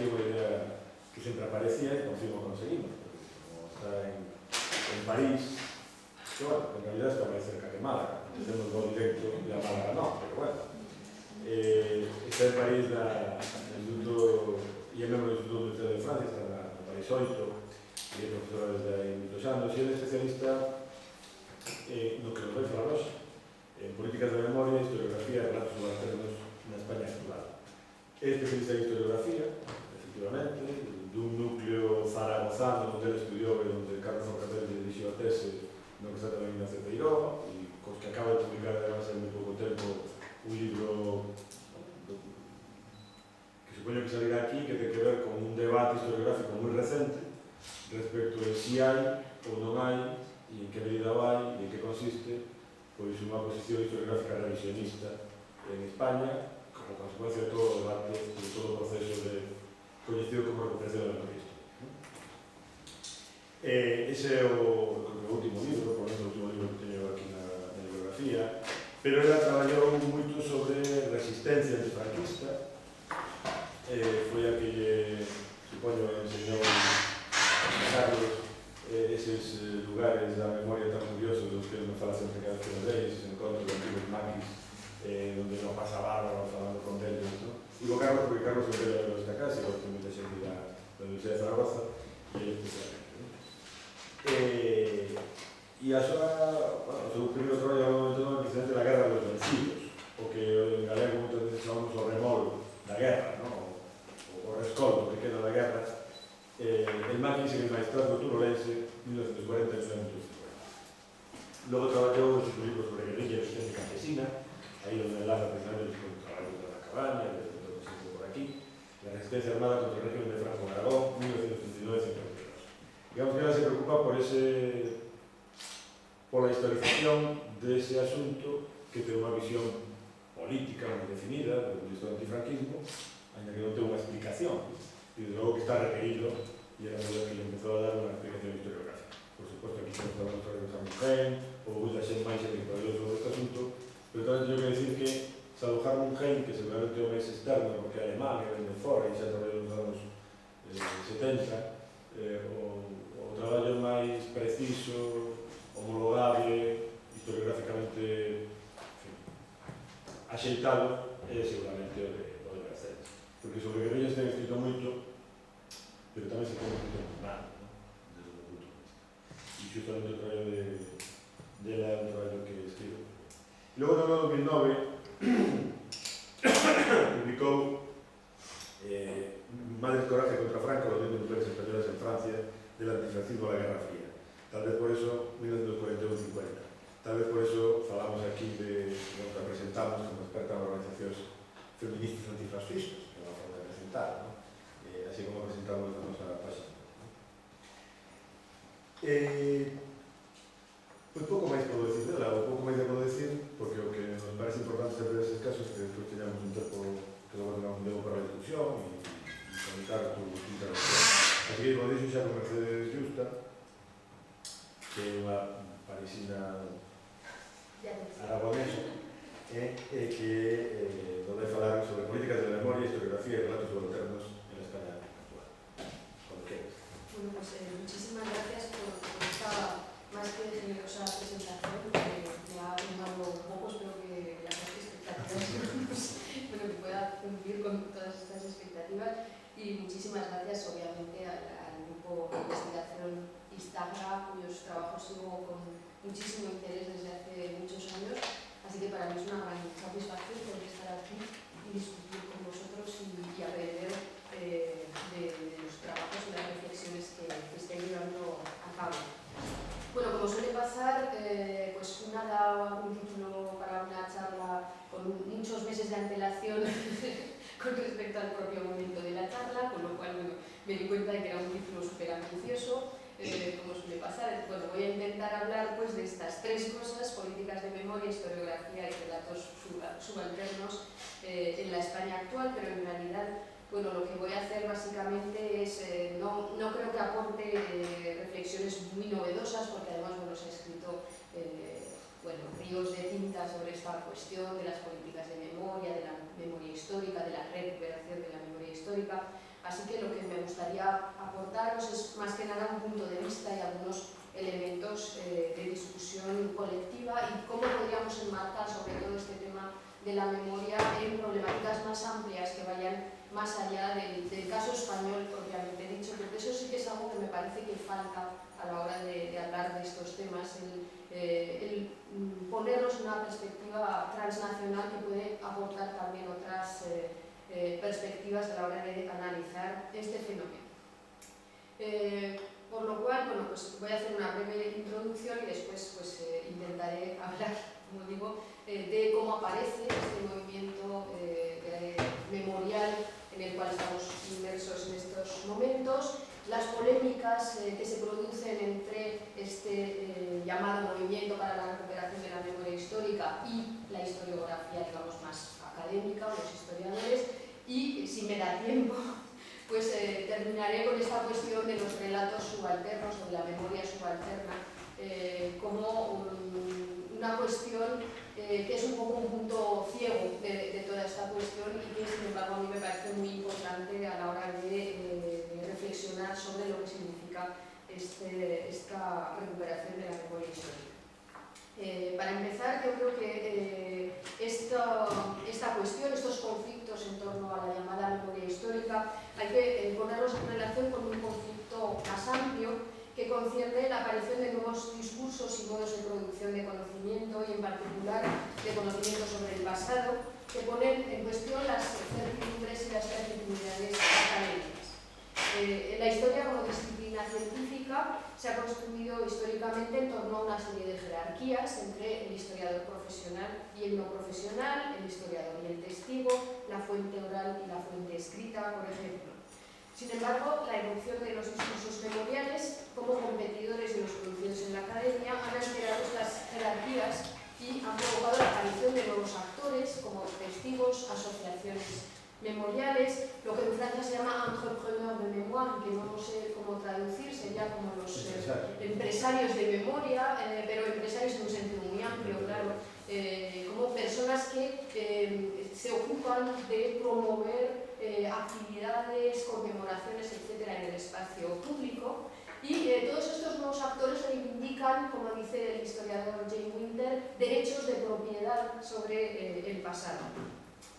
foi unha idea que sempre aparecía e por fin o conseguimos, porque como está en París, que bueno, en realidad está máis cerca que Málaga, temos voo directo de a Málaga non, pero bueno. Está en París no Instituto, e é membro do Instituto Universitario de Francia, está no París 8, e é profesora desde aí moitos anos, e é especialista no que nos vai falar hoxe, en políticas de memoria, historiografía e relatos subalternos na España actual. É especialista en historiografía, efectivamente, dun núcleo zaragozano onde ele estudiou e onde Carlos Forcadell dirixiu a tese no que está tamén Ignacio Feijóo, e cos que acaba de publicar además en moi pouco tempo un libro que supoño que salirá aquí, que ten que ver con un debate historiográfico moi recente respecto de si hai ou non hai, e en que medida vai, e en que consiste pois unha posición historiográfica revisionista en España como consecuencia de todo o debate e de todo o proceso coñecido como recuperación da memoria histórica. Ese é o último libro, por menos o último libro que teño aquí na bibliografía, pero ela traballou moito sobre resistencia antifranquista, foi a que lle, supoño, enseñou a Carlos eses lugares da memoria tan curiosos dos que ele me fala sempre cada vez que nos veis, eses encontros de antiguos maquis onde non pasa bárbaro falando con deles, non? Digo Carlos porque Carlos é un vello desta casa, igual que moita xente da Universidade de Zaragoza, e ele especialmente, non? E a súa, bueno, o seu primeiro traballo no momento non é precisamente da guerra dos vencidos, o que en galego moitas veces chamamos o remol da guerra, non? O rescoldo que queda da guerra. El Maquis en el Maestrazgo turolense, 1940-1950. Logo traballou en libros sobre guerrilla e resistencia campesina, aí onde enlaza precisamente con o traballo de la cabaña, de todo o por aquí, la resistencia armada contra el régimen de Franco en Aragón, 1939-1952. Digamos que ela se preocupa por la historización de ese asunto que ten unha visión política moi definida do antifranquismo, ainda que non ten unha explicación. Y desde luego que está requerido, y era verdad que le empezó a dar una explicación historiográfica. Por supuesto, aquí estamos hablando sobre los Amundsen, o Gustav Schemeiser, que todavía sobre este asunto, pero también tengo que decir que, salvo Hartmut Heim, que seguramente é o máis externo, porque é alemán, que vende fora, e xa traballou nos anos 70, o traballo máis preciso, homologable, historiográficamente axeitado, é seguramente o de Mercedes. Porque sobre guerrillas ten escrito moito, pero tamén se ten escrito moi mal, desde o punto de vista. E justamente o traballo dela é un traballo que escribo. Logo, no ano 2009, publicou Madres Coraje contra Franco, los 10 mujeres españolas en Francia, del antifranquismo a la Guerra Fría. Tal vez por eso, 1941-50. Tal vez por eso falamos aquí de lo que representamos como experta en organizacións feministas antifascistas, que é unha forma de presentar, ¿no? Así como presentamos na nosa página. Pois pouco máis podo decir dela, ou pouco máis podo decir, porque o que nos parece importante sempre desses casos é que despois teñamos un tempo que logo tengamos un tempo para a discusión e comentar tu intervención. Así que, como dixo xa con Mercedes Justa, que é unha parisina aragonesa, que nos vai falar sobre políticas de memoria, historiografía e relatos subalternos en la España actual. Cuando quieras. Bueno, pues muchísimas gracias por esta más que generosa presentación, que me ha tomado un poco, espero que las expectativas, bueno, que pueda cumplir con todas estas expectativas. Y muchísimas gracias, obviamente, al grupo de investigación Istagra, cuyos trabajos sigo con muchísimo interés desde hace muchos años. Así que para mí es una gran satisfacción poder estar aquí y discutir con vosotros y aprender de los trabajos y las reflexiones que estáis llevando a cabo. Bueno, como suele pasar, pues una da un título para una charla con muchos meses de antelación con respecto al propio momento de la charla, con lo cual bueno, me di cuenta de que era un título súper ambicioso, como suele pasar. Bueno, voy a intentar hablar pues, de estas tres cosas: políticas de memoria, historiografía y relatos subalternos en la España actual, pero en realidad bueno, lo que voy a hacer básicamente es, no creo que aporte reflexiones muy novedosas, porque además bueno, se ha escrito bueno, ríos de tinta sobre esta cuestión de las políticas de memoria, de la memoria histórica, de la recuperación de la memoria histórica. Así que lo que me gustaría aportaros es más que nada un punto de vista y algunos elementos de discusión colectiva y cómo podríamos enmarcar sobre todo este tema de la memoria en problemáticas más amplias que vayan más allá del caso español propiamente dicho, porque eso sí que es algo que me parece que falta a la hora de hablar de estos temas, el ponerlos en una perspectiva transnacional que puede aportar también otras perspectivas a la hora de analizar este fenómeno. Por lo cual, bueno, pues voy a hacer una breve introducción y después pues, intentaré hablar, como digo, de cómo aparece este movimiento memorial en el cual estamos inmersos en estos momentos, las polémicas que se producen entre este llamado movimiento para la recuperación de la memoria histórica y la historiografía, digamos, más académica, o los historiadores, y si me da tiempo, pues terminaré con esta cuestión de los relatos subalternos o de la memoria subalterna como una cuestión que es un poco un punto ciego de toda esta cuestión y que sin embargo a mí me parece muy importante a la hora de reflexionar sobre lo que significa esta recuperación de la memoria histórica. Para empezar, yo creo que esta cuestión, estos conflictos en torno a la llamada memoria histórica, hay que ponerlos en relación con un conflicto más amplio que concierne la aparición de nuevos discursos y modos de producción de conocimiento y en particular de conocimiento sobre el pasado que ponen en cuestión las certidumbres y las legitimidades académicas. La historia como disciplina científica se ha construido históricamente en torno a una serie de jerarquías entre el historiador profesional y el no profesional, el historiador y el testigo, la fuente oral y la fuente escrita, por ejemplo. Sin embargo, la irrupción de los discursos memoriales como competidores de los producidos en la academia han alterado estas jerarquías y han provocado la aparición de nuevos actores como testigos, asociaciones memoriales, lo que en Francia se llama entrepreneurs de mémoire, que no sé cómo traducir, sería como los empresarios de memoria, pero empresarios en un sentido muy amplio, claro, como personas que se ocupan de promover actividades, conmemoraciones, etcétera, en el espacio público. Y todos estos nuevos actores reivindican, como dice el historiador Jane Winter, derechos de propiedad sobre el pasado.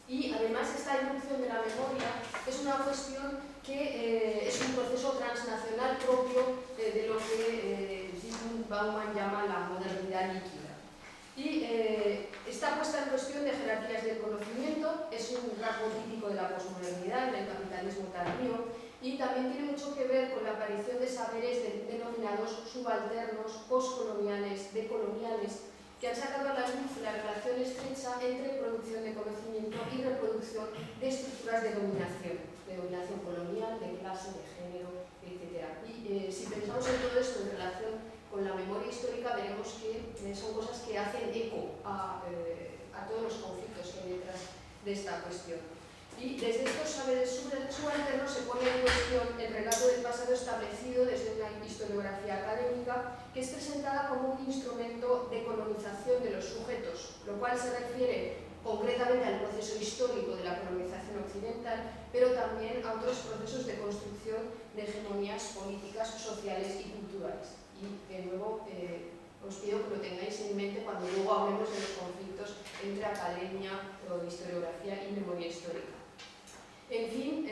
Y además esta irrupción de la memoria es una cuestión que es un proceso transnacional propio de lo que Zygmunt Bauman llama la modernidad líquida. Y esta puesta en cuestión de jerarquías del conocimiento es un rasgo típico de la posmodernidad, del capitalismo tardío, y también tiene mucho que ver con la aparición de saberes denominados subalternos, postcoloniales, decoloniales, que han sacado a la luz la relación estrecha entre producción de conocimiento y reproducción de estructuras de dominación colonial, de clase, de género, etc. Y si pensamos en todo esto en relación con la memoria histórica, veremos que son cosas que hacen eco a todos los conflictos que hay detrás de esta cuestión. Y desde estos saberes subalternos se pone en cuestión el relato del pasado establecido desde una historiografía académica que es presentada como un instrumento de colonización de los sujetos, lo cual se refiere concretamente al proceso histórico de la colonización occidental, pero también a otros procesos de construcción de hegemonías políticas, sociales y culturales. Y de nuevo os pido que lo tengáis en mente cuando luego hablemos de los conflictos entre academia o historiografía y memoria histórica. En fin,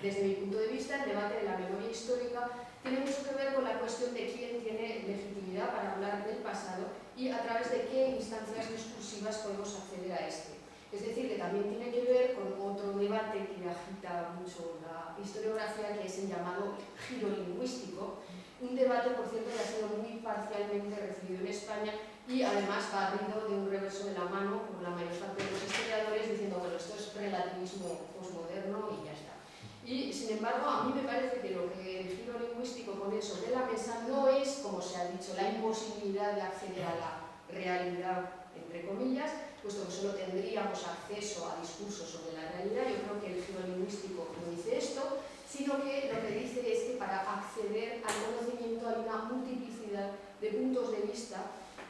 desde mi punto de vista, el debate de la memoria histórica tiene mucho que ver con la cuestión de quién tiene legitimidad para hablar del pasado y a través de qué instancias discursivas podemos acceder a este. Es decir, que también tiene que ver con otro debate que agita mucho la historiografía, que es el llamado giro lingüístico, un debate, por cierto, que ha sido muy parcialmente recibido en España y además barrido de un reverso de la mano por la mayor parte de los historiadores diciendo, bueno, esto es relativismo posmoderno y ya está. Y sin embargo, a mí me parece que lo que el giro lingüístico pone sobre la mesa no es, como se ha dicho, la imposibilidad de acceder a la realidad, entre comillas, puesto que solo tendríamos acceso a discursos sobre la realidad. Yo creo que el giro lingüístico no dice esto, sino que lo que dice es que para acceder al conocimiento hay una multiplicidad de puntos de vista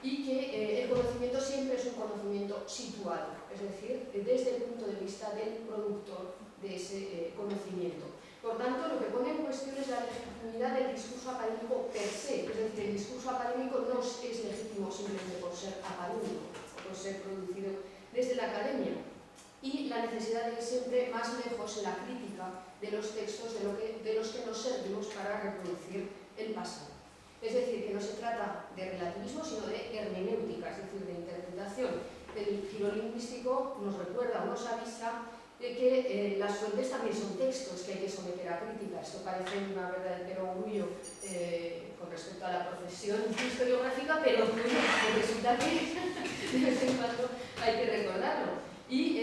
y que el conocimiento siempre es un conocimiento situado, es decir, desde el punto de vista del productor de ese conocimiento. Por tanto, lo que pone en cuestión es la legitimidad del discurso académico per se, es decir, el discurso académico no es legítimo simplemente por ser académico, o por ser producido desde la academia, y la necesidad de ir siempre más lejos en la crítica de los textos de los que nos servimos para reproducir el pasado. Es decir, que no se trata de relativismo, sino de hermenéutica, es decir, de interpretación. El giro lingüístico nos recuerda o nos avisa de que las fuentes también son textos que hay que someter a crítica. Esto parece un verdadero orgullo con respecto a la profesión historiográfica, pero bueno, resulta que de vez en cuando hay que recordarlo. Y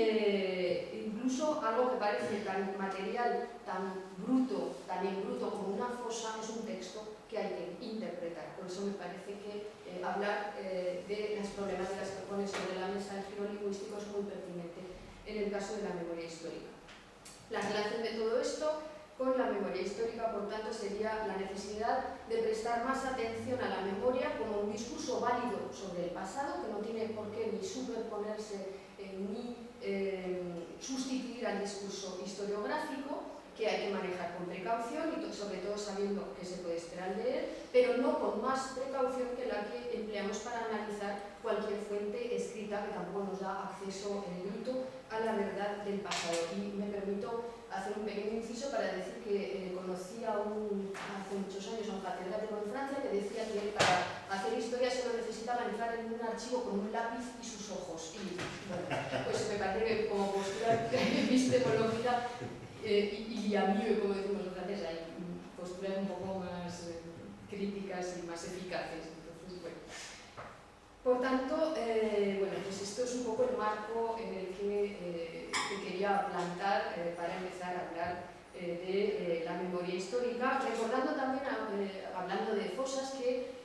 incluso algo que parece tan material, tan bruto como una fosa, es un texto que hay que interpretar. Por eso me parece que hablar de las problemáticas que pone sobre la mesa el giro lingüístico es muy pertinente en el caso de la memoria histórica. La relación de todo esto con la memoria histórica, por tanto, sería la necesidad de prestar más atención a la memoria como un discurso válido sobre el pasado, que no tiene por qué ni superponerse ni sustituir al discurso historiográfico, que hay que manejar con precaución y sobre todo sabiendo qué se puede esperar de él, pero no con más precaución que la que empleamos para analizar cualquier fuente escrita que tampoco nos da acceso erudito a la verdad del pasado. Y me permito hacer un pequeño inciso para decir que conocí hace muchos años a un catedrático en Francia que decía que para hacer historia solo necesitaba entrar en un archivo con un lápiz y sus ojos. Y bueno, pues me parece que como postura epistemológica y a mí, como decimos los franceses, hay posturas un poco más críticas y más eficaces. Entonces, bueno. Por tanto, bueno, pues esto es un poco el marco en el que quería plantar para empezar a hablar de la memoria histórica, recordando también, hablando de fosas, que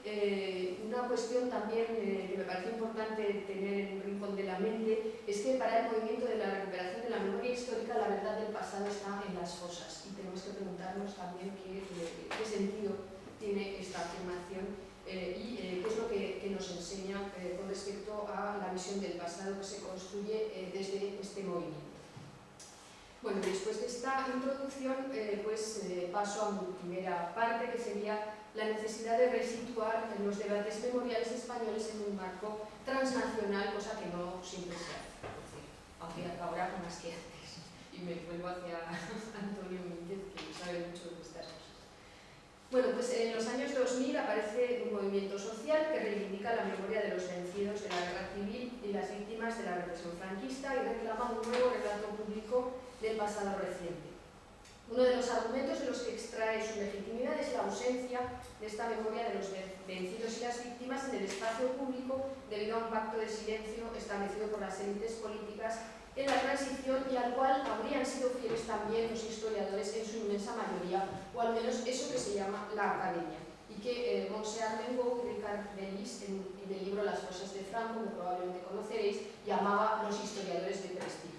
una cuestión también que me parece importante tener en un rincón de la mente es que para el movimiento de la recuperación de la memoria histórica la verdad del pasado está en las fosas, y tenemos que preguntarnos también qué sentido tiene esta afirmación y qué es lo que nos enseña con respecto a la visión del pasado que se construye desde este movimiento. Bueno, después de esta introducción, paso a mi primera parte, que sería la necesidad de resituar los debates memoriales españoles en un marco transnacional, cosa que no siempre se hace, aunque ahora más que antes. Y me vuelvo hacia Antonio Mínguez, que sabe mucho de estas cosas. Bueno, pues en los años 2000 aparece un movimiento social que reivindica la memoria de los vencidos de la guerra civil y las víctimas de la represión franquista y reclama un nuevo relato público del pasado reciente. Uno de los argumentos de los que extrae su legitimidad es la ausencia de esta memoria de los vencidos y las víctimas en el espacio público debido a un pacto de silencio establecido por las élites políticas en la transición y al cual habrían sido fieles también los historiadores en su inmensa mayoría, o al menos eso que se llama la academia, y que Montse Armengaud y Ricard Bellis en el libro Las fosas de Franco, que probablemente conoceréis, llamaba los historiadores de prestigio.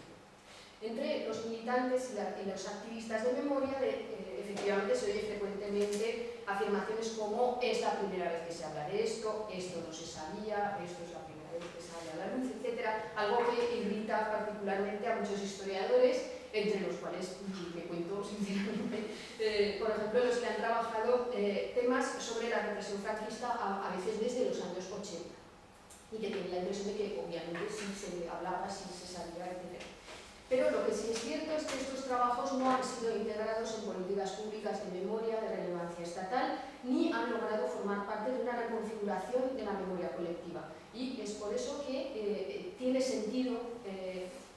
Entre los militantes y los activistas de memoria, efectivamente se oye frecuentemente afirmaciones como es la primera vez que se habla de esto no se sabía, esto es la primera vez que sale a la luz, etc. Algo que irrita particularmente a muchos historiadores, entre los cuales me cuento sinceramente, por ejemplo, los que han trabajado temas sobre la represión franquista a veces desde los años 80, y que tienen la impresión de que obviamente sí se hablaba, sí se sabía, etc. Pero lo que sí es cierto es que estos trabajos no han sido integrados en políticas públicas de memoria de relevancia estatal, ni han logrado formar parte de una reconfiguración de la memoria colectiva. Y es por eso que tiene sentido,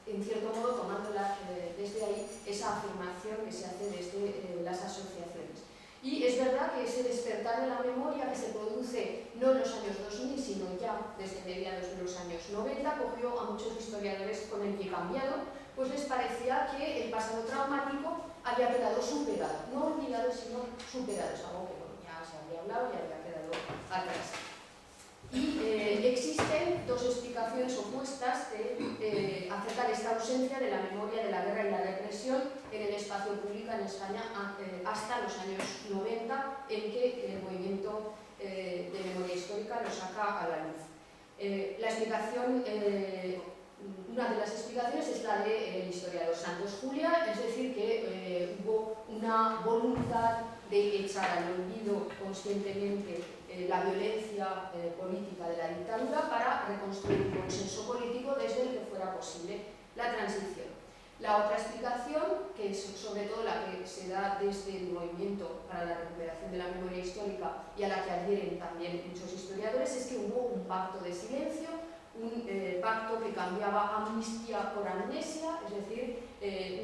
en cierto modo, tomándola desde ahí, esa afirmación que se hace desde las asociaciones. Y es verdad que ese despertar de la memoria que se produce no en los años 2000, sino ya desde mediados de los años 90, cogió a muchos historiadores con el pie cambiado, pues les parecía que el pasado traumático había quedado superado, no olvidado, sino superado, es algo que bueno, ya se había hablado y había quedado atrás. Y existen dos explicaciones opuestas acerca de esta ausencia de la memoria de la guerra y la represión en el espacio público en España hasta los años 90, en que el movimiento de memoria histórica lo saca a la luz. La explicación una de las explicaciones es la del historiador Santos Julia, es decir, que hubo una voluntad de echar al olvido conscientemente la violencia política de la dictadura para reconstruir un consenso político desde el que fuera posible la transición. La otra explicación, que es sobre todo la que se da desde el movimiento para la recuperación de la memoria histórica y a la que adhieren también muchos historiadores, es que hubo un pacto de silencio, un pacto que cambiaba amnistía por amnesia, es decir,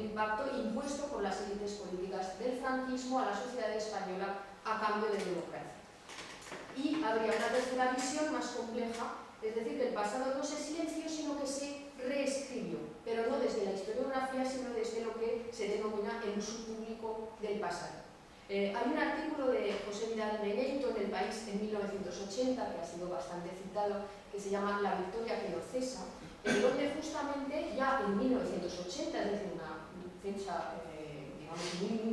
un pacto impuesto por las élites políticas del franquismo a la sociedad española a cambio de democracia. Y habría una tercera visión más compleja, es decir, que el pasado no se silenció, sino que se reescribió, pero no desde la historiografía, sino desde lo que se denomina el uso público del pasado. Hay un artículo de José Vidal Negreito en El País en 1980, que ha sido bastante citado, que se llama La victoria que no cesa, en donde justamente ya en 1980, es decir, una fecha digamos,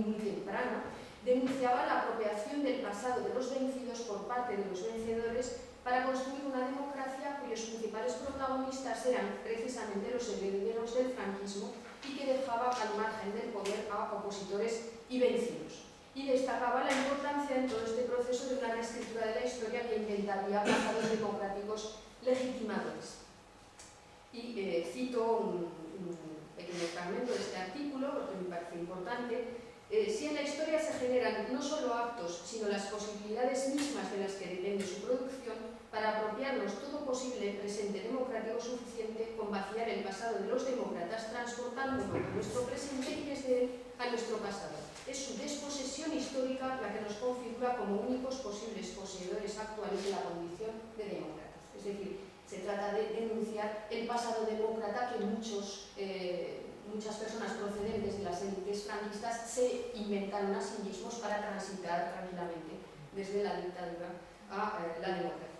muy temprana, denunciaba la apropiación del pasado de los vencidos por parte de los vencedores para construir una democracia cuyos principales protagonistas eran precisamente los herederos del franquismo y que dejaba al margen del poder a opositores y vencidos. Y destacaba la importancia en todo este proceso de una reescritura de la historia que inventaría pasados democráticos legitimadores. Y cito un pequeño fragmento de este artículo, porque me parece importante. Si en la historia se generan no solo actos, sino las posibilidades mismas de las que depende su producción, para apropiarnos todo posible presente democrático suficiente con vaciar el pasado de los demócratas, transportándolo a nuestro presente y desde él a nuestro pasado. Es su desposesión histórica la que nos configura como únicos posibles poseedores actuales de la condición de demócratas. Es decir, se trata de denunciar el pasado demócrata que muchas personas procedentes de las élites franquistas se inventaron a sí mismos para transitar tranquilamente desde la dictadura a la democracia.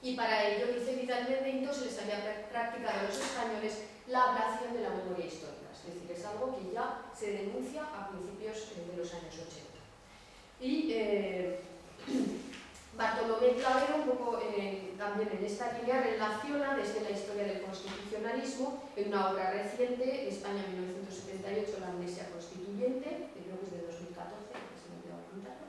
Y para ello, dice Vidal Negreito, se les había practicado a los españoles la ablación de la memoria histórica. Es decir, es algo que ya se denuncia a principios de los años 80. Y Bartolomé Clavero, un poco también en esta línea, relaciona desde la historia del constitucionalismo en una obra reciente, España 1978, la amnesia constituyente, que creo que es de 2014, que se me olvidó apuntarlo,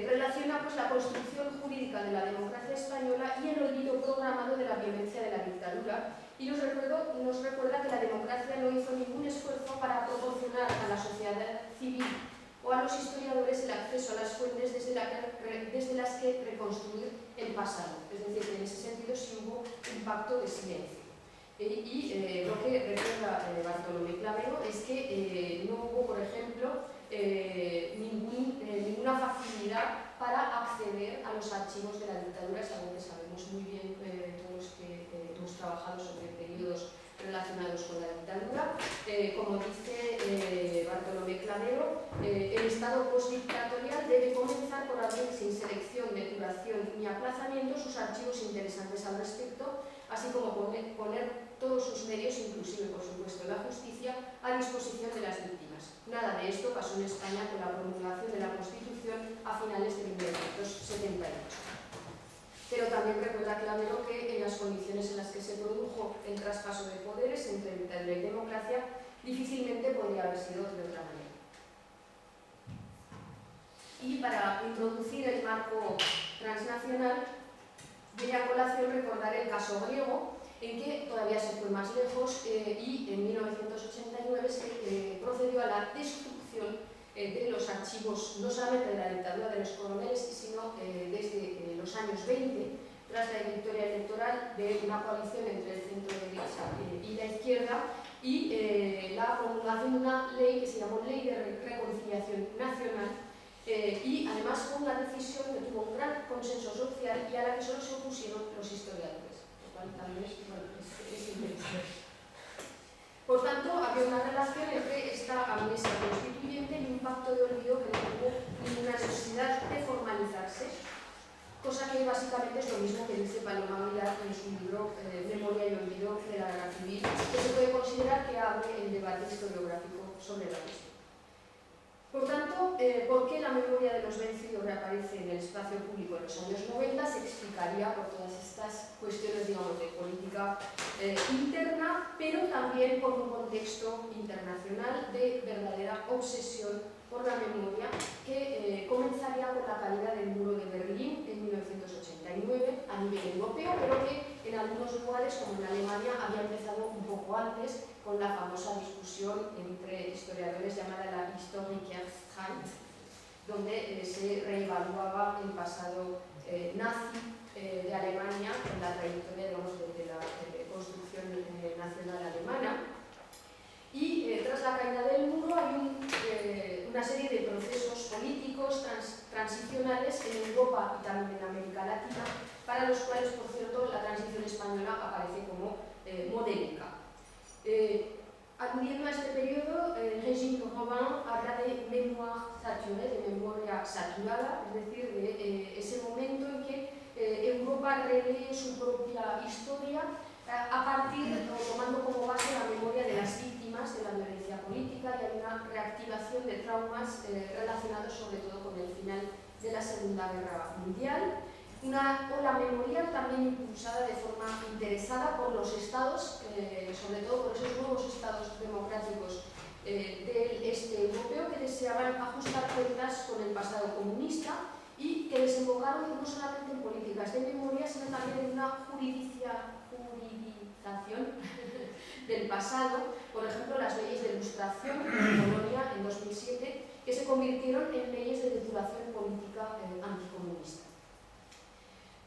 relaciona pues, la construcción jurídica de la democracia española y el olvido programado de la violencia de la dictadura, y nos recuerda que la democracia no hizo ningún esfuerzo para proporcionar a la sociedad civil o a los historiadores el acceso a las fuentes desde las que reconstruir el pasado. Es decir, que en ese sentido sí hubo un pacto de silencio. Y lo que recuerda Bartolomé Clavero es que no hubo, por ejemplo, ninguna facilidad para acceder a los archivos de la dictadura. Es algo que sabemos muy bien todos los que hemos trabajado sobre periodos relacionados con la dictadura. Como dice Bartolomé Clavero, el Estado postdictatorial debe comenzar por abrir sin selección, depuración ni aplazamiento sus archivos interesantes al respecto, así como poner todos sus medios, inclusive por supuesto la justicia, a disposición de las víctimas. Nada de esto pasó en España con la promulgación de la Constitución a finales de 1978. Pero también recuerda Clavero que en las condiciones en las que se produjo el traspaso de poderes entre dictadura y democracia, difícilmente podría haber sido de otra manera. Y para introducir el marco transnacional, viene a colación recordar el caso griego, en que todavía se fue más lejos y en 1989 se procedió a la destrucción de los archivos, no solamente de la dictadura de los coroneles, sino desde los años 20, tras la victoria electoral de una coalición entre el centro derecha y la izquierda, y la promulgación de una ley que se llamó Ley de Reconciliación Nacional, y además fue una decisión que tuvo un gran consenso social y a la que solo se opusieron los historiadores, lo cual también es interesante. Por tanto, había una relación entre esta amnesia constituyente y un pacto de olvido que no tuvo ninguna necesidad de formalizarse, cosa que básicamente es lo mismo que dice Paloma Aguilar en su libro Memoria y Olvido de la Guerra Civil, que se puede considerar que abre el debate historiográfico sobre la cuestión. Por tanto, por qué la memoria de los vencidos reaparece en el espacio público en los años 90 se explicaría por todas estas cuestiones, digamos, de política interna, pero también por un contexto internacional de verdadera obsesión por la memoria que comenzaría con la caída del muro de Berlín en 1989 a nivel europeo, pero que en algunos lugares, como en Alemania, había empezado un poco antes con la famosa discusión entre historiadores llamada la Historikerstreit, donde se reevaluaba el pasado nazi de Alemania en la trayectoria, digamos, de la construcción nacional alemana. Y tras la caída del muro hay una serie de procesos políticos transicionales en Europa y también en América Latina, para los cuales, por cierto, la transición española aparece como modélica. Aludiendo a este periodo, Régine Robin habla de mémoire saturée, de memoria saturada, es decir, de ese momento en que Europa relee su propia historia a partir, o tomando como base la memoria de las víctimas de la violencia política, y hay una reactivación de traumas relacionados sobre todo con el final de la Segunda Guerra Mundial. Una ola memorial también impulsada de forma interesada por los estados, sobre todo por esos nuevos estados democráticos del este europeo que deseaban ajustar cuentas con el pasado comunista y que desembocaron no solamente en políticas de memoria, sino también en una juridización del pasado, por ejemplo las leyes de ilustración en Polonia en 2007, que se convirtieron en leyes de titulación política anticomunista.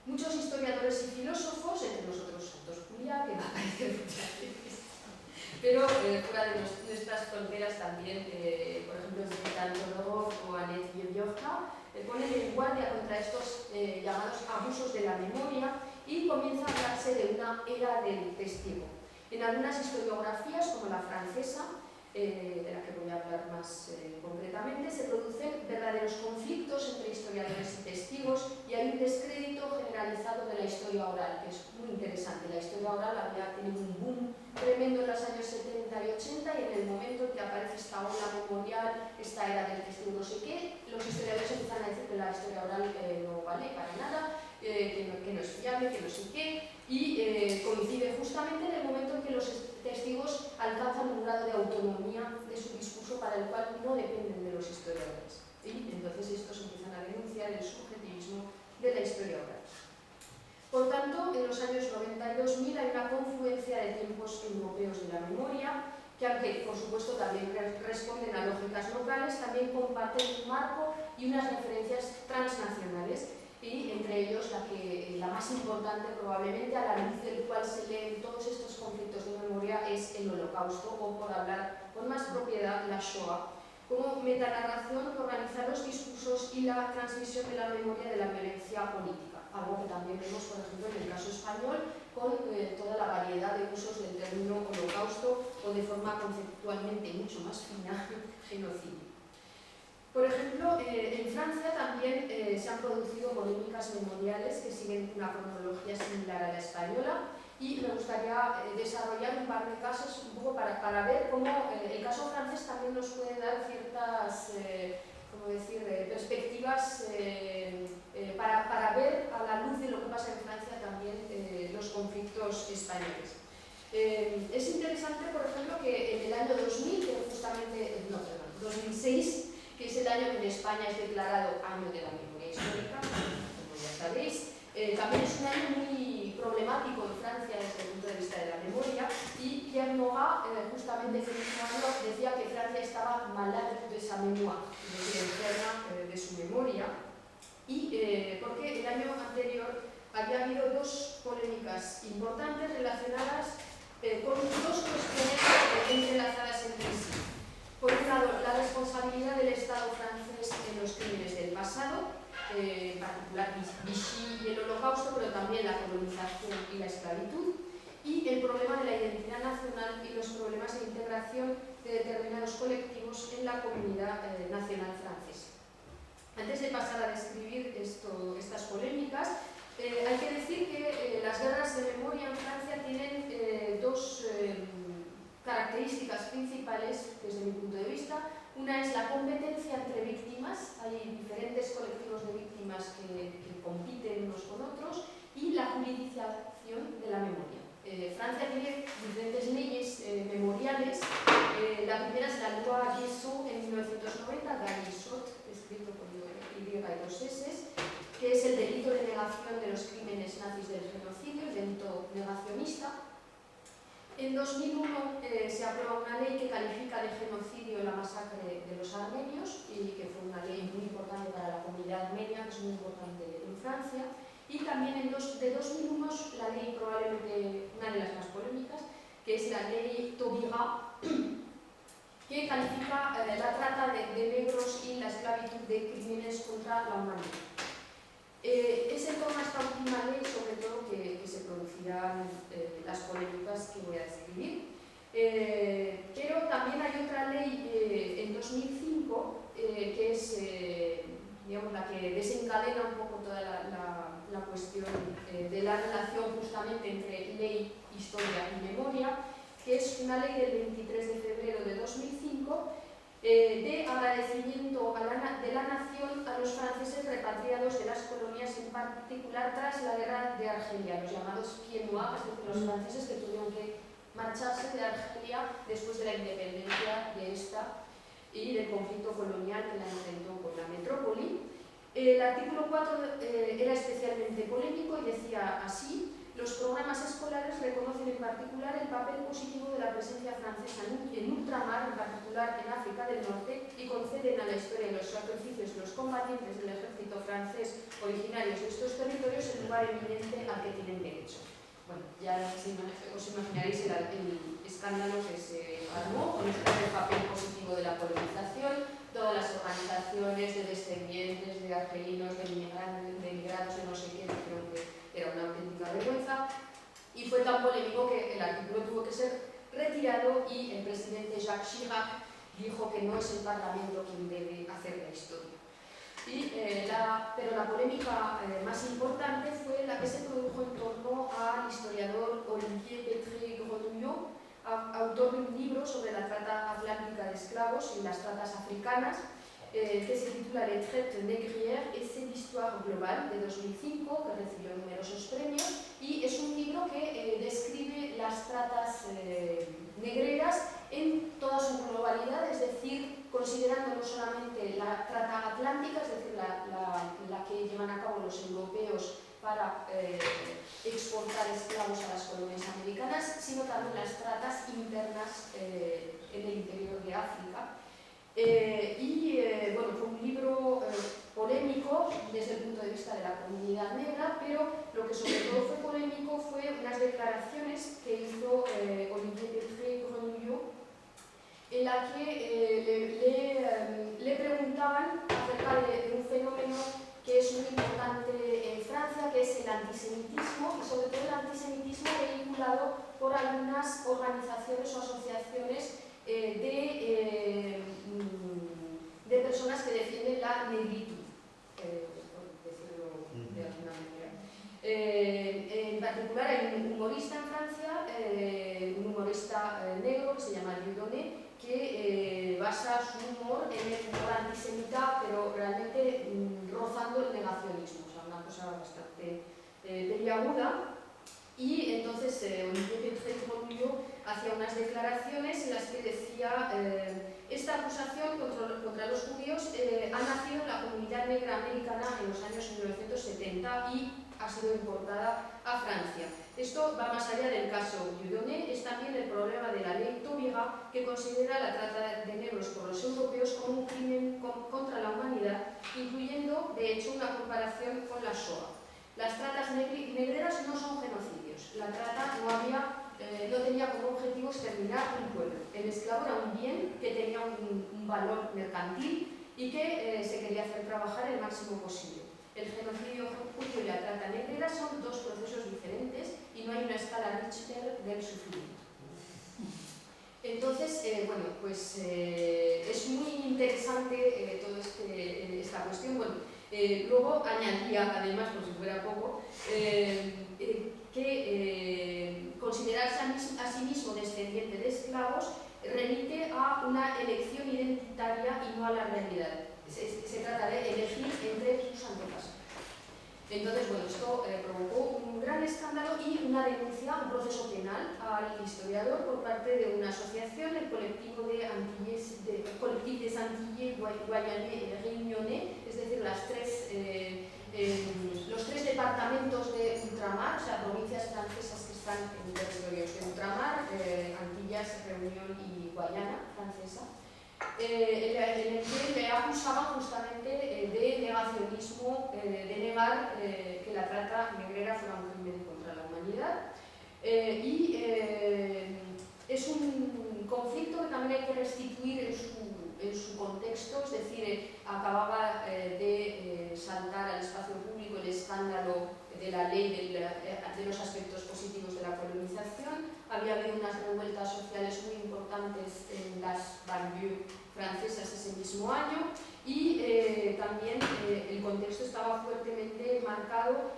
Muchos historiadores y filósofos, entre nosotros Santos Juliá, que va a aparecer muchas veces, pero fuera de nuestras fronteras también, por ejemplo, Zvetan Todorov o Annette Yebiorka, ponen en guardia contra estos llamados abusos de la memoria y comienza a hablarse de una era del testigo. En algunas historiografías, como la francesa, de la que voy a hablar más concretamente, se producen verdaderos conflictos entre historiadores y testigos y hay un descrédito generalizado de la historia oral, que es muy interesante. La historia oral había tenido un boom tremendo en los años 70 y 80 y en el momento en que aparece esta ola memorial, esta era del testigo no sé qué, los historiadores empiezan a decir que la historia oral no vale para nada, que no es fiable, que no sé qué, y coincide justamente en el momento en que los testigos alcanzan un grado de autonomía de su discurso para el cual no dependen de los historiadores. Y entonces estos empiezan a denunciar el subjetivismo de la historia oral. Por tanto, en los años 90 y 2000 hay una confluencia de tiempos europeos de la memoria, que aunque por supuesto también responden a lógicas locales, también comparten un marco y unas referencias transnacionales, y entre ellos la más importante probablemente, a la luz del cual se leen todos estos conflictos de memoria, es el Holocausto, o por hablar con más propiedad, la Shoah, como metanarración que organiza los discursos y la transmisión de la memoria de la violencia política, algo que también vemos, por ejemplo, en el caso español, con toda la variedad de usos del término Holocausto, o de forma conceptualmente mucho más fina, genocidio. Por ejemplo, en Francia también se han producido polémicas memoriales que siguen una cronología similar a la española, y me gustaría desarrollar un par de casos un poco para ver cómo el caso francés también nos puede dar ciertas perspectivas para ver a la luz de lo que pasa en Francia también los conflictos españoles. Es interesante, por ejemplo, que en el año 2000, que justamente, 2006, que es el año que en España es declarado Año de la Memoria Histórica, como ya sabéis, también es un año muy problemático en Francia desde el punto de vista de la memoria, y Pierre Nora, justamente ese mismo año, decía que Francia estaba malade de sa mémoire, es decir, enferma de su memoria, y porque el año anterior había habido dos polémicas importantes relacionadas con dos cuestiones entrelazadas entre sí. Por un lado, la responsabilidad del Estado francés en los crímenes del pasado, en particular Vichy y el Holocausto, pero también la colonización y la esclavitud, y el problema de la identidad nacional y los problemas de integración de determinados colectivos en la comunidad nacional francesa. Antes de pasar a describir estas polémicas, hay que decir que las guerras de memoria en Francia tienen dos características principales, desde mi punto de vista. Una es la competencia entre víctimas, hay diferentes colectivos de víctimas que compiten unos con otros, y la juridicialización de la memoria. Francia tiene diferentes leyes memoriales. La primera es la Loi Guessot en 1990, Guessot, escrito con Y y dos S, que es el delito de negación de los crímenes nazis del genocidio, el delito negacionista. En 2001 se aprueba una ley que califica de genocidio la masacre de los armenios y que fue una ley muy importante para la comunidad armenia, que es muy importante en Francia. Y también de 2001 la ley probablemente una de las más polémicas, que es la ley Taubira, que califica la trata de negros y la esclavitud de crímenes contra la humanidad. Es en torno a esta última ley, sobre todo, que se producirán las polémicas que voy a describir. Pero también hay otra ley en 2005 que es digamos, la que desencadena un poco toda la cuestión de la relación justamente entre ley, historia y memoria, que es una ley del 23 de febrero de 2005 de agradecimiento de la nación a los franceses repatriados de las colonias, en particular tras la guerra de Argelia, los llamados pieds noirs, es decir, los franceses que tuvieron que marcharse de Argelia después de la independencia de esta y del conflicto colonial que la enfrentó con la metrópoli. El artículo 4 era especialmente polémico y decía así: los programas escolares reconocen en particular el papel positivo de la presencia francesa en ultramar, en particular en África del Norte, y conceden a la historia y los sacrificios de los combatientes del ejército francés originarios de estos territorios el lugar eminente al que tienen derecho. Bueno, ya os imaginaréis el escándalo que se armó con este papel positivo de la colonización, todas las organizaciones de descendientes, de argelinos, de inmigrantes, de no sé qué, dijeron que era una auténtica vergüenza, y fue tan polémico que el artículo tuvo que ser retirado y el presidente Jacques Chirac dijo que no es el Parlamento quien debe hacer la historia. Pero la polémica más importante fue la que se produjo en torno al historiador Olivier Pétré-Grenouillot, autor de un libro sobre la trata atlántica de esclavos y las tratas africanas, que se titula Les traites négrières, essai d'histoire global, de 2005, que recibió numerosos premios, y es un libro que describe las tratas negreras en toda su globalidad, es decir, considerando no solamente la trata atlántica, es decir, la que llevan a cabo los europeos para exportar esclavos a las colonias americanas, sino también las tratas internas en el interior de África. Bueno, fue un libro polémico desde el punto de vista de la comunidad negra, pero lo que sobre todo fue polémico fue unas declaraciones que hizo Olivier Pétré-Grenouillot, en la que le preguntaban acerca de un fenómeno que es muy importante en Francia, que es el antisemitismo, y sobre todo el antisemitismo vehiculado por algunas organizaciones o asociaciones de personas que defienden la negritud, por decirlo de alguna manera. En particular hay un humorista en Francia, un humorista negro que se llama Dieudonné, que basa su humor en el humor antisemita, pero realmente rozando el negacionismo, o sea, una cosa bastante peliaguda. Y entonces Olivier Pétré-Grenouillot hacía unas declaraciones en las que decía esta acusación contra los judíos ha nacido en la comunidad negra americana en los años 1970 y ha sido importada a Francia. Esto va más allá del caso Dieudonné, es también el problema de la ley Taubira, que considera la trata de negros por los europeos como un crimen contra la humanidad, incluyendo de hecho una comparación con la Shoah. Las tratas negreras no son genocidios. La trata no tenía como objetivo exterminar un pueblo. El esclavo era un bien que tenía un valor mercantil y que se quería hacer trabajar el máximo posible. El genocidio judío y la trata negra son dos procesos diferentes y no hay una escala Richter del sufrimiento. Entonces, bueno, pues es muy interesante toda esta cuestión. Bueno, luego añadía, además, por si fuera poco, que considerarse a sí mismo descendiente de esclavos remite a una elección identitaria y no a la realidad. Se trata de elegir entre sus antepasados. Entonces, bueno, esto provocó un gran escándalo y una denuncia, un proceso penal al historiador por parte de una asociación, el colectivo de Collectif des Antilles Guyanais et Réunionnais, es decir, los tres departamentos de ultramar, o sea, provincias francesas que están en territorios de ultramar, Antillas, Reunión y Guayana francesa, en el que le acusaban justamente de negacionismo, de negar que la trata negrera fuera un crimen contra la humanidad. Es un conflicto que también hay que restituir en su contexto, es decir, acababa de saltar al espacio público el escándalo de la ley de los aspectos positivos de la colonización. Había habido unas revueltas sociales muy importantes en las banlieues francesas ese mismo año y también el contexto estaba fuertemente marcado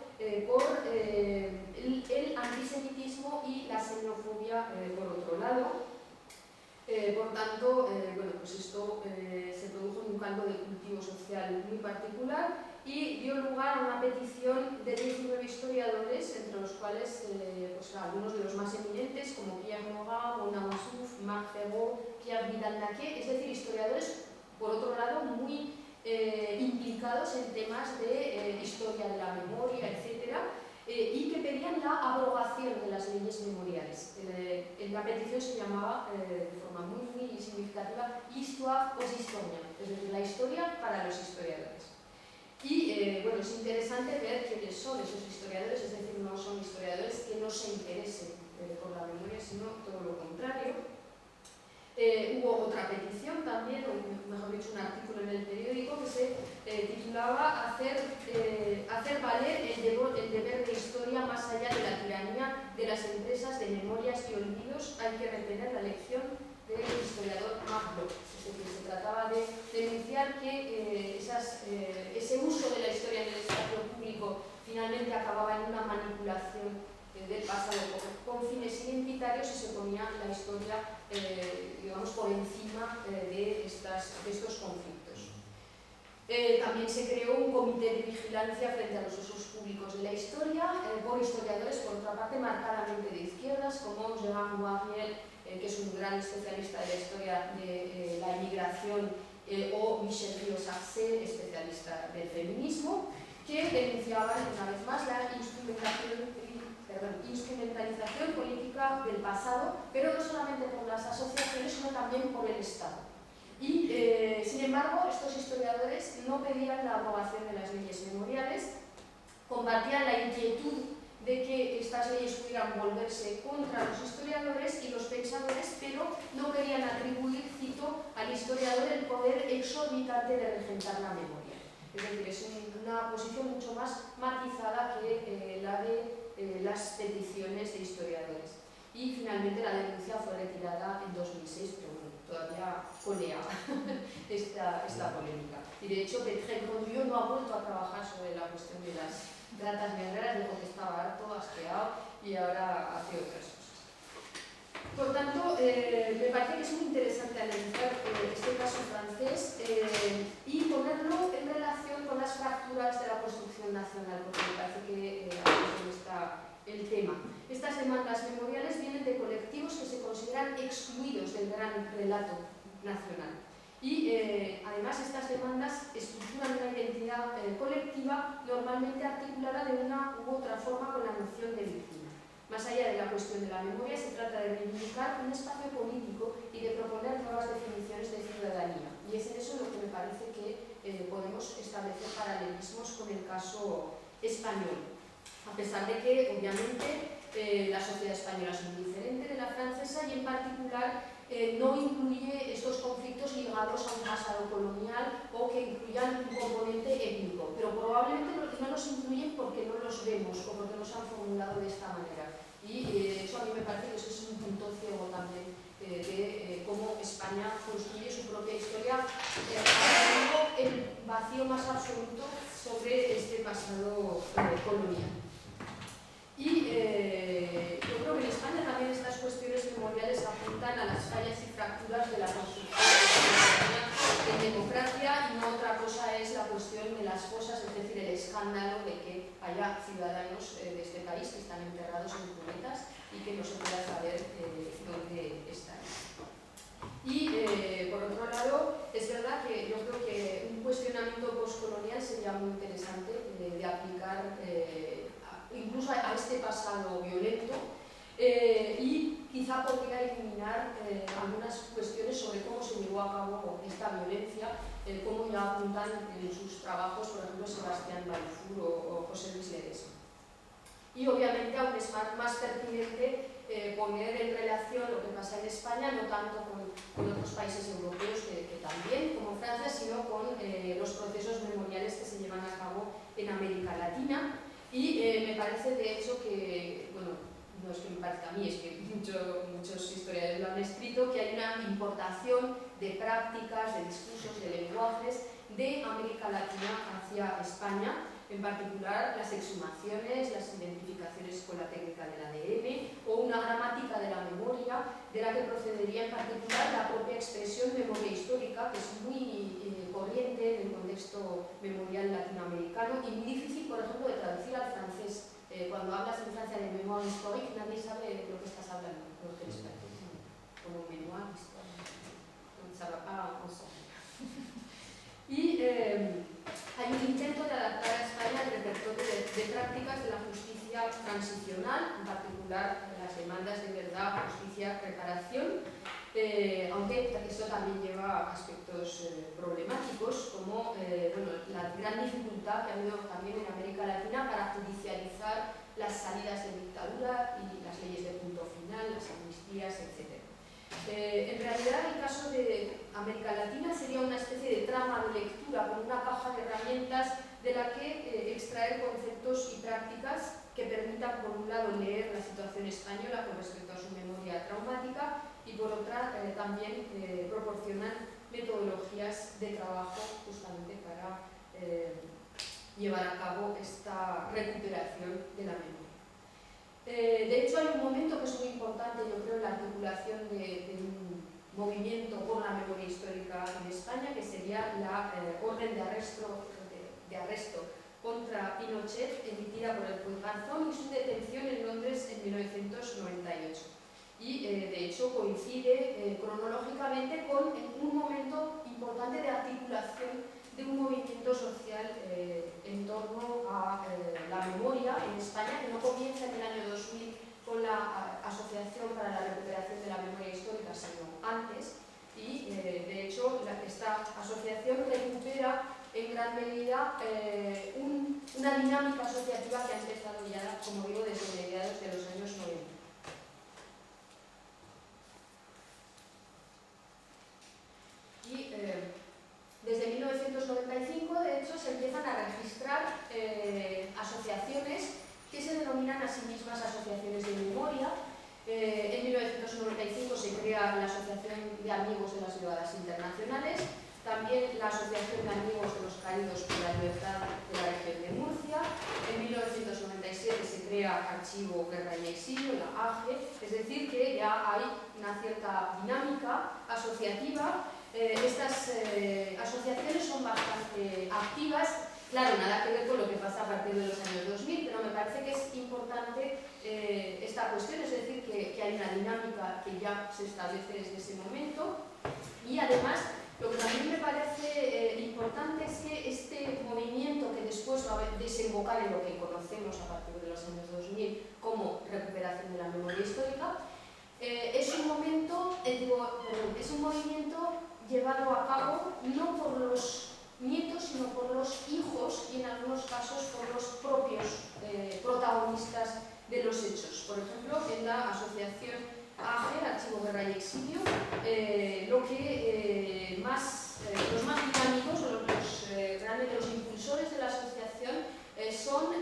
por el antisemitismo y la xenofobia por otro lado. Por tanto, bueno, pues esto se produjo en un caldo de cultivo social muy particular y dio lugar a una petición de 19 historiadores, entre los cuales pues, algunos de los más eminentes como Pierre Nora, Mona Massouf, Marc Ferraud, Pierre Vidal-Naquet, es decir, historiadores, por otro lado, muy implicados en temas de historia de la memoria, etc., y que pedían la abrogación de las leyes memoriales. La petición se llamaba, de forma muy, muy significativa, Histoire aux historiens, es decir, la historia para los historiadores. Y bueno, es interesante ver quiénes son esos historiadores, es decir, no son historiadores que no se interesen por la memoria, sino todo lo contrario. Hubo otra petición también, o mejor dicho, un artículo en el periódico que se titulaba hacer valer el deber de historia más allá de la tiranía de las empresas de memorias y olvidos. Hay que retener la lección del historiador Marc. Es decir, se trataba de denunciar que ese uso de la historia en el espacio público finalmente acababa en una manipulación del pasado con fines identitarios y se ponía la historia digamos, por encima de estos conflictos. También se creó un comité de vigilancia frente a los usos públicos de la historia por historiadores, por otra parte, marcadamente de izquierdas, como Jean Noiriel, que es un gran especialista de la historia de la emigración, o Michel Ríos-Arcet, especialista del feminismo, que denunciaban una vez más la instrumentalización política del pasado, pero no solamente por las asociaciones, sino también por el Estado. Y, sin embargo, estos historiadores no pedían la aprobación de las leyes memoriales, compartían la inquietud de que estas leyes pudieran volverse contra los historiadores y los pensadores, pero no querían atribuir, cito, al historiador el poder exorbitante de regentar la memoria. Es decir, es una posición mucho más matizada que la de las peticiones de historiadores. Y finalmente la denuncia fue retirada en 2006, pero bueno, todavía coleaba esta polémica. Y de hecho, Petrel Rondieu no ha vuelto a trabajar sobre la cuestión de las tratas negreras, dijo que estaba harto, asqueado y ahora hace otras cosas. Por tanto, me parece que es muy interesante analizar este caso francés y ponerlo en relación con las fracturas de la construcción nacional, porque me parece que ahí está el tema. Estas demandas memoriales vienen de colectivos que se consideran excluidos del gran relato nacional. Y además estas demandas estructuran una identidad colectiva normalmente articulada de una u otra forma con la noción de víctima. Más allá de la cuestión de la memoria, se trata de reivindicar un espacio político y de proponer nuevas definiciones de ciudadanía. Y es en eso lo que me parece que podemos establecer paralelismos con el caso español. A pesar de que, obviamente, la sociedad española es muy diferente de la francesa y, en particular, no incluye estos conflictos ligados a un pasado colonial o que incluyan un componente étnico, pero probablemente no los incluyen porque no los vemos o porque no se han formulado de esta manera. Y de hecho a mí me parece que eso es un punto ciego también de cómo España construye su propia historia, haciendo el vacío más absoluto sobre este pasado colonial. Y yo creo que en España también estas cuestiones memoriales apuntan a las fallas y fracturas de la construcción en democracia, y no otra cosa es la cuestión de las fosas, es decir, el escándalo de que haya ciudadanos de este país que están enterrados en cunetas y que no se pueda saber dónde están. Y por otro lado, es verdad que yo creo que un cuestionamiento postcolonial sería muy interesante de aplicar incluso a este pasado violento, y quizá podría eliminar algunas cuestiones sobre cómo se llevó a cabo esta violencia, como ya apuntan en sus trabajos, por ejemplo, Sebastián Balfour o José Luis Ledesma. Y obviamente aún es más pertinente poner en relación lo que pasa en España, no tanto con otros países europeos que también, como Francia, sino con los procesos memoriales que se llevan a cabo en América Latina. Y me parece de hecho que, bueno, no es que me parezca a mí, es que muchos historiadores lo han escrito, que hay una importación de prácticas, de discursos, de lenguajes de América Latina hacia España, en particular las exhumaciones, las identificaciones con la técnica del ADN o una gramática de la memoria, de la que procedería en particular la propia expresión memoria histórica, que es muy corriente en el contexto memorial latinoamericano y muy difícil, por ejemplo, de traducir al francés. Cuando hablas en Francia de mémoire historique, nadie sabe de lo que estás hablando, lo que les parece. Como mémoire historique. No se va pas ensemble. Y hay un intento de adaptar a España el repertorio de prácticas de la justicia transicional, en particular las demandas de verdad, justicia, reparación, aunque eso también lleva a aspectos problemáticos, como bueno, la gran dificultad que ha habido también en América Latina para judicializar las salidas de dictadura y las leyes de punto final, las amnistías, etc. En realidad, el caso de América Latina sería una especie de trama de lectura con una caja de herramientas de la que extraer conceptos y prácticas que permitan, por un lado, leer la situación española con respecto a su memoria traumática y, por otra, también proporcionan metodologías de trabajo justamente para llevar a cabo esta recuperación de la memoria. De hecho, hay un momento que es muy importante, yo creo, en la articulación de un movimiento por la memoria histórica en España, que sería la orden de arresto contra Pinochet, emitida por el juez Garzón, y su detención en Londres en 1998. Y, de hecho, coincide cronológicamente con un momento importante de articulación de un movimiento social en torno a la memoria en España, que no comienza en el año 2000 con la Asociación para la Recuperación de la Memoria Histórica, sino antes, y de hecho esta asociación recupera en gran medida una dinámica asociativa que ha empezado ya, como digo, desde mediados de los años 90. Y desde 1995, de hecho, se empiezan a registrar asociaciones que se denominan a sí mismas asociaciones de memoria. En 1995 se crea la Asociación de Amigos de las Brigadas Internacionales, también la Asociación de Amigos de los Caídos por la Libertad de la Región de Murcia. En 1997 se crea Archivo Guerra y Exilio, la AGE, es decir, que ya hay una cierta dinámica asociativa. Estas asociaciones son bastante activas, claro, nada que ver con lo que pasa a partir de los años 2000, pero me parece que es importante esta cuestión, es decir, que hay una dinámica que ya se establece desde ese momento. Y además, lo que también me parece importante es que este movimiento, que después va a desembocar en lo que conocemos a partir de los años 2000 como recuperación de la memoria histórica, es un movimiento llevado a cabo no por los nietos, sino por los hijos y en algunos casos por los propios protagonistas de los hechos. Por ejemplo, en la asociación AGE, Archivo Guerra y Exilio, los más dinámicos, realmente los impulsores de la asociación son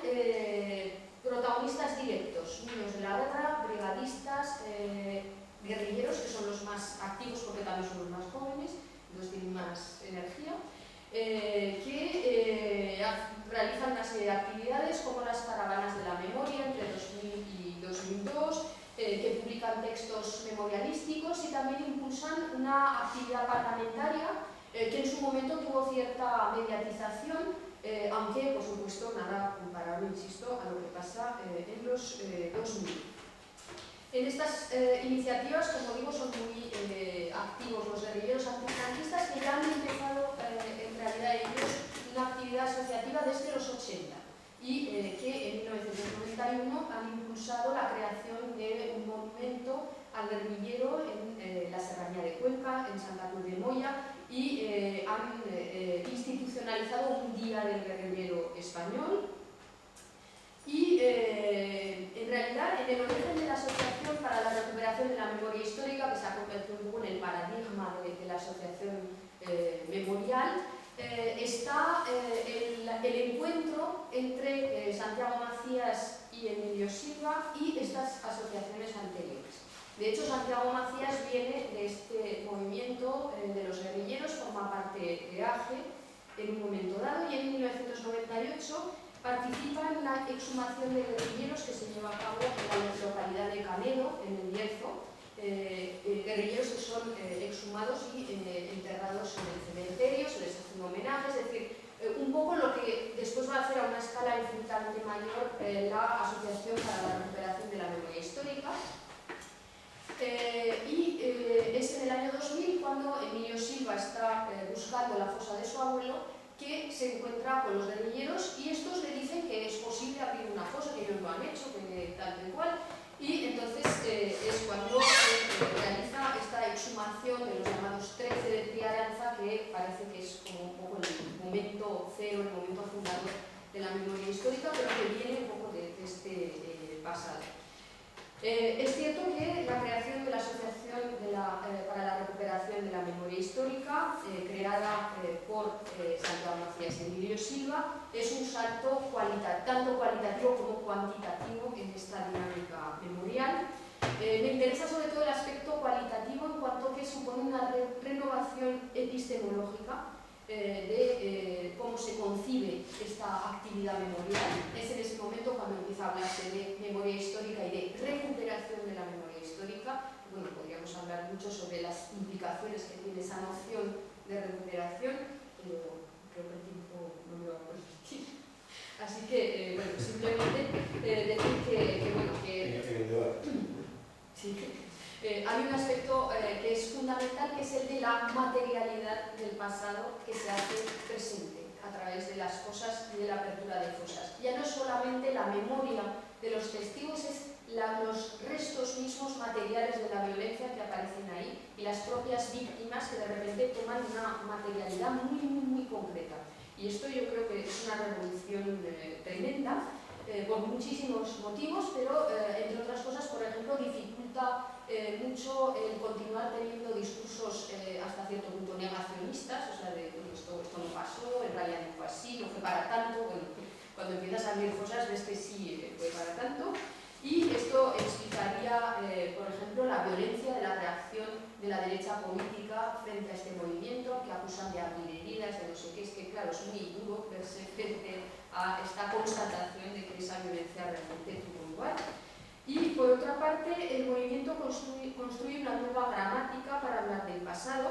protagonistas directos, niños de la guerra, brigadistas, guerrilleros, que son los más activos porque también son los más jóvenes, los tienen más energía, que realizan una serie de actividades como las caravanas de la memoria entre 2000 y 2002, memorialísticos y también impulsan una actividad parlamentaria que en su momento tuvo cierta mediatización, aunque por supuesto nada comparable, insisto, a lo que pasa en los 2000. En estas iniciativas, como digo, son muy activos los guerrilleros antifranquistas que ya han empezado en realidad ellos una actividad asociativa desde los 80 y que en 1991 han impulsado la creación de un monumento al guerrillero en la Serranía de Cuenca, en Santa Cruz de Moya, y han institucionalizado un día del guerrillero español. Y en realidad, en el origen de la Asociación para la Recuperación de la Memoria Histórica, que se ha convertido un poco en el paradigma de la asociación memorial, está el encuentro entre Santiago Macías y Emilio Silva y estas asociaciones anteriores. De hecho, Santiago Macías viene de este movimiento de los guerrilleros, forma parte de AGE en un momento dado, y en 1998 participa en la exhumación de guerrilleros que se lleva a cabo en la localidad de Canedo, en el Bierzo, guerrilleros que son exhumados y enterrados en el cementerio, se les hace un homenaje, es decir, un poco lo que después va a hacer a una escala infinitamente mayor la Asociación para la Recuperación de la Memoria Histórica. Es en el año 2000 cuando Emilio Silva está buscando la fosa de su abuelo, que se encuentra con los guerrilleros y estos le dicen que es posible abrir una fosa, que ellos lo han hecho, que tal y cual, y entonces es cuando se realiza esta exhumación de los llamados 13 de Triaranza, que parece que es como un poco el momento cero, el momento fundador de la memoria histórica, pero que viene un poco de este pasado. Es cierto que la creación de la Asociación para la Recuperación de la Memoria Histórica, creada por Santiago Macías y Emilio Silva, es un salto tanto cualitativo como cuantitativo en esta dinámica memorial. Me interesa sobre todo el aspecto cualitativo en cuanto que supone una renovación epistemológica de cómo se concibe esta actividad memorial. Es en ese momento cuando empieza a hablarse de memoria histórica y de recuperación de la memoria histórica. Bueno, podríamos hablar mucho sobre las implicaciones que tiene esa noción de recuperación, pero creo que el tiempo no me lo va a permitir. Así que, bueno, simplemente decir hay un aspecto que es fundamental, que es el de la materialidad del pasado que se hace presente a través de las fosas y de la apertura de fosas. Ya no es solamente la memoria de los testigos, es los restos mismos materiales de la violencia que aparecen ahí y las propias víctimas que de repente toman una materialidad muy concreta. Y esto yo creo que es una revolución tremenda, por muchísimos motivos, pero entre otras cosas, por ejemplo, dificulta mucho el continuar teniendo discursos hasta cierto punto negacionistas, o sea, de esto no pasó, en realidad no fue así, no fue para tanto. Bueno, cuando empiezas a abrir cosas ves que sí fue para tanto, y esto explicaría, por ejemplo, la violencia de la reacción de la derecha política frente a este movimiento, que acusan de abrir heridas, de no sé qué. Es que claro, es muy duro verse frente a esta constatación de que esa violencia realmente tuvo lugar. Y por otra parte, el movimiento construye una nueva gramática para hablar del pasado,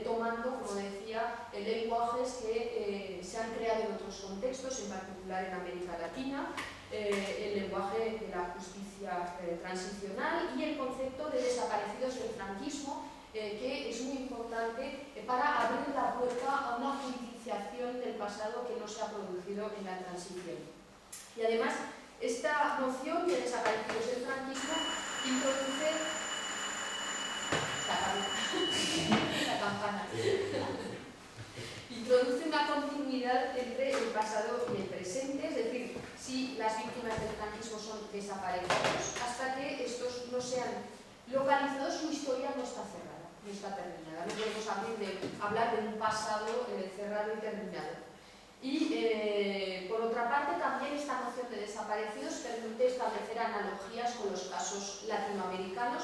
tomando, como decía, lenguajes que se han creado en otros contextos, en particular en América Latina, el lenguaje de la justicia transicional y el concepto de desaparecidos del franquismo, que es muy importante para abrir la puerta a una judicialización del pasado que no se ha producido en la transición. Y además, esta noción de desaparecidos del franquismo introduce introduce una continuidad entre el pasado y el presente, es decir, si las víctimas del franquismo son desaparecidos, hasta que estos no sean localizados, su historia no está cerrada, no está terminada. No podemos hablar de un pasado cerrado y terminado. Y por otra parte, también esta noción de desaparecidos permite establecer analogías con los casos latinoamericanos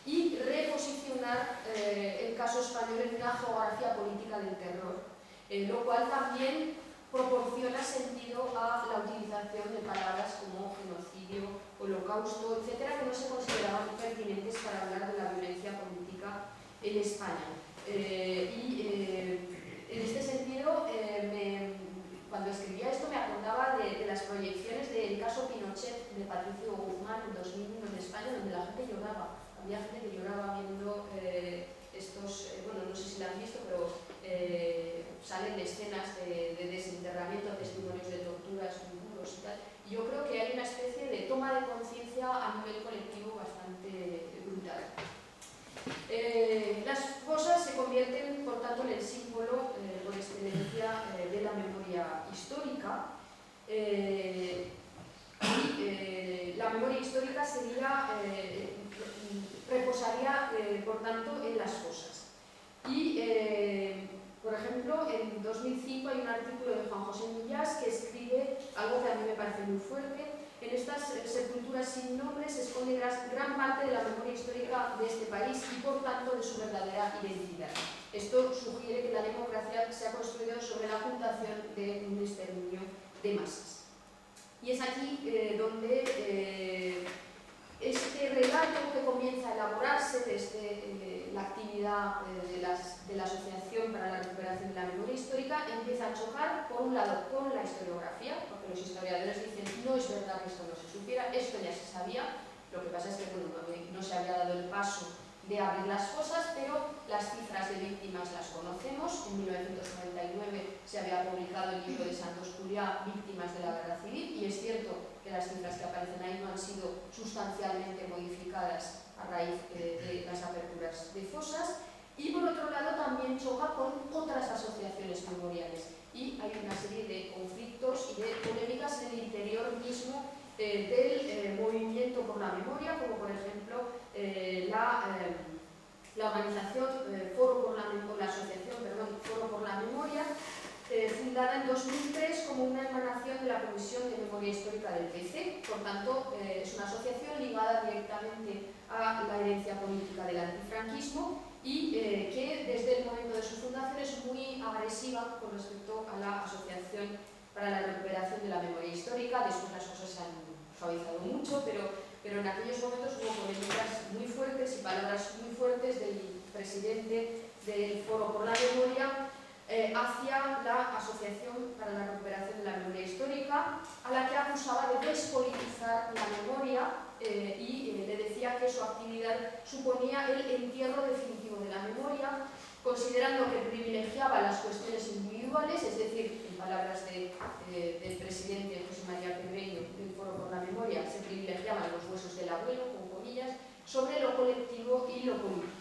y reposicionar el caso español en una geografía política del terror, lo cual también proporciona sentido a la utilización de palabras como genocidio, holocausto, etcétera, que no se consideraban pertinentes para hablar de la violencia política en España. En este sentido, cuando escribía esto me acordaba de las proyecciones del caso Pinochet de Patricio Guzmán en 2001 en España, donde la gente lloraba. Había gente que lloraba viendo estos, bueno, no sé si la han visto, pero salen escenas de desenterramiento, testimonios de torturas muy duros y tal. Y yo creo que hay una especie de toma de conciencia a nivel colectivo bastante brutal. Las fosas se convierten, por tanto, en el símbolo por excelencia de la memoria histórica. La memoria histórica reposaría, por tanto, en las fosas. Por ejemplo, en 2005 hay un artículo de Juan José Millás que escribe algo que a mí me parece muy fuerte. En estas sepulturas sin nombre se esconde gran parte de la memoria histórica de este país y, por tanto, de su verdadera identidad. Esto sugiere que la democracia se ha construido sobre la fundación de un exterminio de masas. Y es aquí donde este relato que comienza a elaborarse desde la actividad de la Asociación para la Recuperación de la Memoria Histórica empieza a chocar, por un lado, con la historiografía, porque los historiadores dicen no es verdad que esto no se supiera, esto ya se sabía, lo que pasa es que bueno, no se había dado el paso de abrir las fosas, pero las cifras de víctimas las conocemos. En 1999 se había publicado el libro de Santos Juliá, Víctimas de la Guerra Civil, y es cierto que las cifras que aparecen ahí no han sido sustancialmente modificadas a raíz de las aperturas de fosas. Y por otro lado también choca con otras asociaciones memoriales y hay una serie de conflictos y de polémicas en el interior mismo del movimiento por la memoria, como por ejemplo la organización la asociación Foro por la Memoria, fundada en 2003 como una emanación de la Comisión de Memoria Histórica del PC. Por tanto, es una asociación ligada directamente a la herencia política del antifranquismo y que desde el momento de su fundación es muy agresiva con respecto a la Asociación para la Recuperación de la Memoria Histórica. Después las cosas se han suavizado mucho, pero en aquellos momentos hubo polémicas muy fuertes y palabras muy fuertes del presidente del Foro por la Memoria hacia la Asociación para la Recuperación de la Memoria Histórica, a la que acusaba de despolitizar la memoria y le decía que su actividad suponía el entierro definitivo de la memoria, considerando que privilegiaba las cuestiones individuales, es decir, en palabras del presidente José María Pedreño del Foro por la Memoria, se privilegiaban los huesos del abuelo, con comillas, sobre lo colectivo y lo político.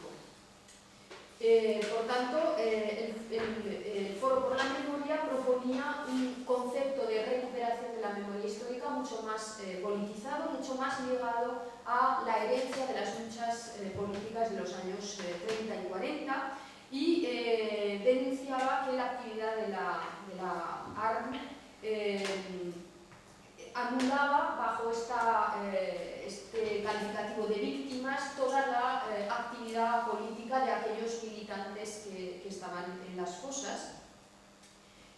Por tanto, el Foro por la Memoria proponía un concepto de recuperación de la memoria histórica mucho más politizado, mucho más ligado a la herencia de las luchas políticas de los años 30 y 40 y denunciaba que la actividad de la ARM anulaba bajo este calificativo de víctimas toda la actividad política de aquellos militantes que estaban en las fosas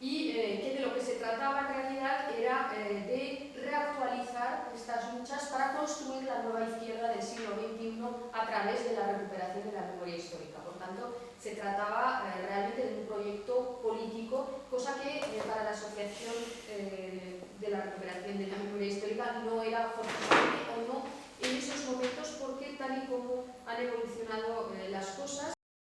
y que de lo que se trataba en realidad era de reactualizar estas luchas para construir la nueva izquierda del siglo XXI a través de la recuperación de la memoria histórica. Por tanto, se trataba realmente de un proyecto político, cosa que para la Asociación de la Recuperación de la Memoria Histórica no era forzosamente o no en esos momentos, porque tal y como han evolucionado las cosas,